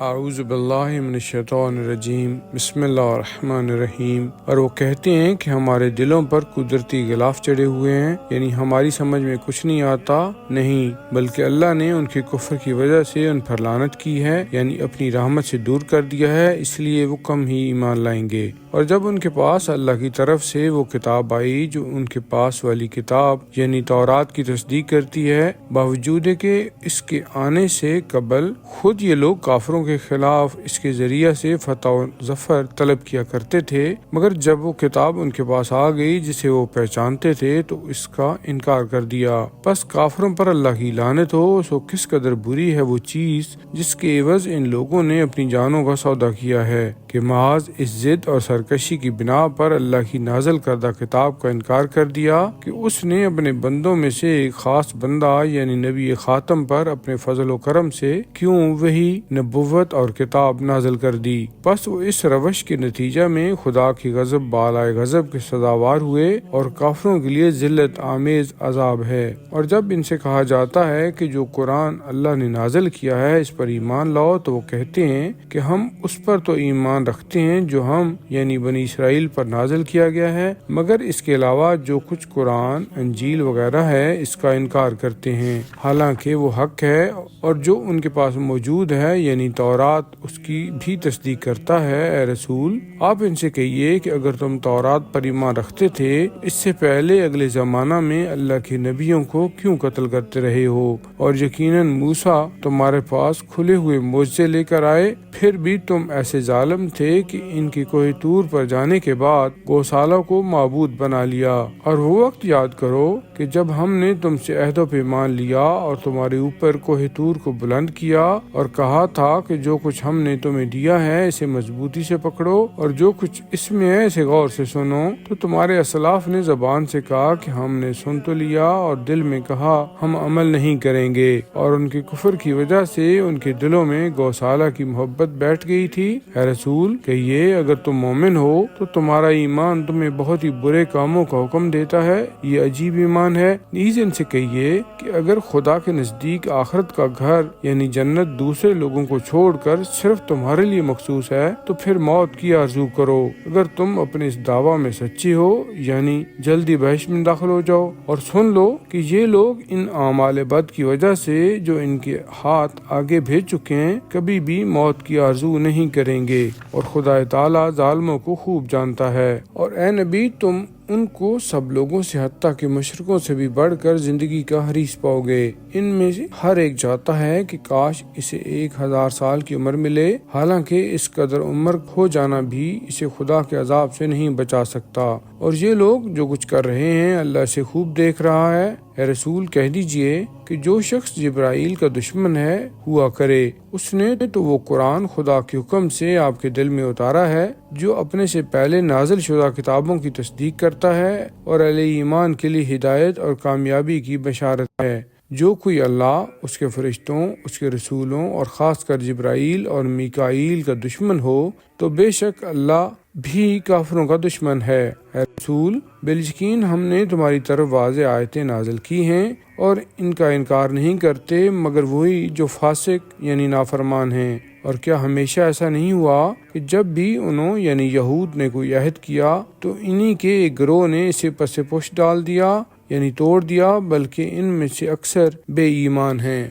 اعوذ باللہ من الشیطان الرجیم بسم اللہ الرحمن الرحیم۔ اور وہ کہتے ہیں کہ ہمارے دلوں پر قدرتی غلاف چڑھے ہوئے ہیں، یعنی ہماری سمجھ میں کچھ نہیں آتا، نہیں بلکہ اللہ نے ان کے کفر کی وجہ سے ان پر لعنت کی ہے، یعنی اپنی رحمت سے دور کر دیا ہے، اس لیے وہ کم ہی ایمان لائیں گے۔ اور جب ان کے پاس اللہ کی طرف سے وہ کتاب آئی جو ان کے پاس والی کتاب یعنی تورات کی تصدیق کرتی ہے، باوجود کہ اس کے آنے سے قبل خود یہ لوگ کافروں کے خلاف اس کے ذریعہ سے فتح و ظفر طلب کیا کرتے تھے، مگر جب وہ کتاب ان کے پاس آ گئی جسے وہ پہچانتے تھے تو اس کا انکار کر دیا۔ بس کافروں پر اللہ کی لعنت ہو، سو کس قدر بری ہے وہ چیز جس کے عوض ان لوگوں نے اپنی جانوں کا سودا کیا ہے، کہ محض اس ضد اور سرکشی کی بنا پر اللہ کی نازل کردہ کتاب کا انکار کر دیا کہ اس نے اپنے بندوں میں سے ایک خاص بندہ یعنی نبی خاتم پر اپنے فضل و کرم سے کیوں وہی نبوت اور کتاب نازل کر دی۔ بس وہ اس روش کے نتیجہ میں خدا کی غضب بالائے غضب کے سزاوار ہوئے اور کافروں کے لیے ذلت آمیز عذاب ہے۔ اور جب ان سے کہا جاتا ہے کہ جو قرآن اللہ نے نازل کیا ہے اس پر ایمان لاؤ، تو وہ کہتے ہیں کہ ہم اس پر تو ایمان رکھتے ہیں جو ہم یعنی بنی اسرائیل پر نازل کیا گیا ہے، مگر اس کے علاوہ جو کچھ قرآن انجیل وغیرہ ہے اس کا انکار کرتے ہیں، حالانکہ وہ حق ہے، اور جو ان کے پاس موجود ہے یعنی تورات اس کی بھی تصدیق کرتا ہے۔ اے رسول، آپ ان سے کہیے کہ اگر تم تورات پر ایمان رکھتے تھے، اس سے پہلے اگلے زمانہ میں اللہ کے نبیوں کو کیوں قتل کرتے رہے ہو؟ اور یقیناً موسیٰ تمہارے پاس کھلے ہوئے معجزے لے کر آئے، پھر بھی تم ایسے ظالم تھے کہ ان کی کوہ طور پر جانے کے بعد گوشالوں کو معبود بنا لیا۔ اور وہ وقت یاد کرو کہ جب ہم نے تم سے عہد و پیمان لیا اور تمہارے اوپر کوہ طور کو بلند کیا اور کہا تھا کہ جو کچھ ہم نے تمہیں دیا ہے اسے مضبوطی سے پکڑو اور جو کچھ اس میں ہے اسے غور سے سنو، تو تمہارے اسلاف نے زبان سے کہا کہ ہم نے سن تو لیا، اور دل میں کہا ہم عمل نہیں کریں گے، اور ان کے کفر کی وجہ سے ان کے دلوں میں گوشالہ کی محبت بیٹھ گئی تھی۔ اے رسول کہیے اگر تم مومن ہو تو تمہارا ایمان تمہیں بہت ہی برے کاموں کا حکم دیتا ہے، یہ عجیب ایمان ہے۔ نیز ان سے کہیے کہ اگر خدا کے نزدیک آخرت کا گھر یعنی جنت دوسرے لوگوں کو چھوڑ کر صرف تمہارے لیے مخصوص ہے تو پھر موت کی آرزو کرو، اگر تم اپنے اس دعویٰ میں سچی ہو، یعنی جلدی بہشت میں داخل ہو جاؤ۔ اور سن لو کہ یہ لوگ ان اعمال بد کی وجہ سے جو ان کے ہاتھ آگے بھیج چکے ہیں کبھی بھی موت کی آرزو نہیں کریں گے، اور خدا تعالیٰ ظالموں کو خوب جانتا ہے۔ اور اے نبی، تم ان کو سب لوگوں سے حتیٰ کہ مشرکوں سے بھی بڑھ کر زندگی کا حریص پاؤ گے، ان میں سے ہر ایک چاہتا ہے کہ کاش اسے 1000 سال کی عمر ملے، حالانکہ اس قدر عمر ہو جانا بھی اسے خدا کے عذاب سے نہیں بچا سکتا، اور یہ لوگ جو کچھ کر رہے ہیں اللہ اسے خوب دیکھ رہا ہے۔ اے رسول کہہ دیجئے کہ جو شخص جبرائیل کا دشمن ہے ہوا کرے، اس نے تو وہ قرآن خدا کے حکم سے آپ کے دل میں اتارا ہے جو اپنے سے پہلے نازل شدہ کتابوں کی تصدیق کرتا ہے اور اہل ایمان کے لیے ہدایت اور کامیابی کی بشارت ہے۔ جو کوئی اللہ، اس کے فرشتوں، اس کے رسولوں اور خاص کر جبرائیل اور میکائیل کا دشمن ہو تو بے شک اللہ بھی کافروں کا دشمن ہے۔ اے رسول، بالیقین ہم نے تمہاری طرف واضح آیتیں نازل کی ہیں اور ان کا انکار نہیں کرتے مگر وہی جو فاسق یعنی نافرمان ہیں۔ اور کیا ہمیشہ ایسا نہیں ہوا کہ جب بھی انہوں یعنی یہود نے کوئی عہد کیا تو انہی کے ایک گروہ نے اسے پس پش ڈال دیا یعنی توڑ دیا، بلکہ ان میں سے اکثر بے ایمان ہیں۔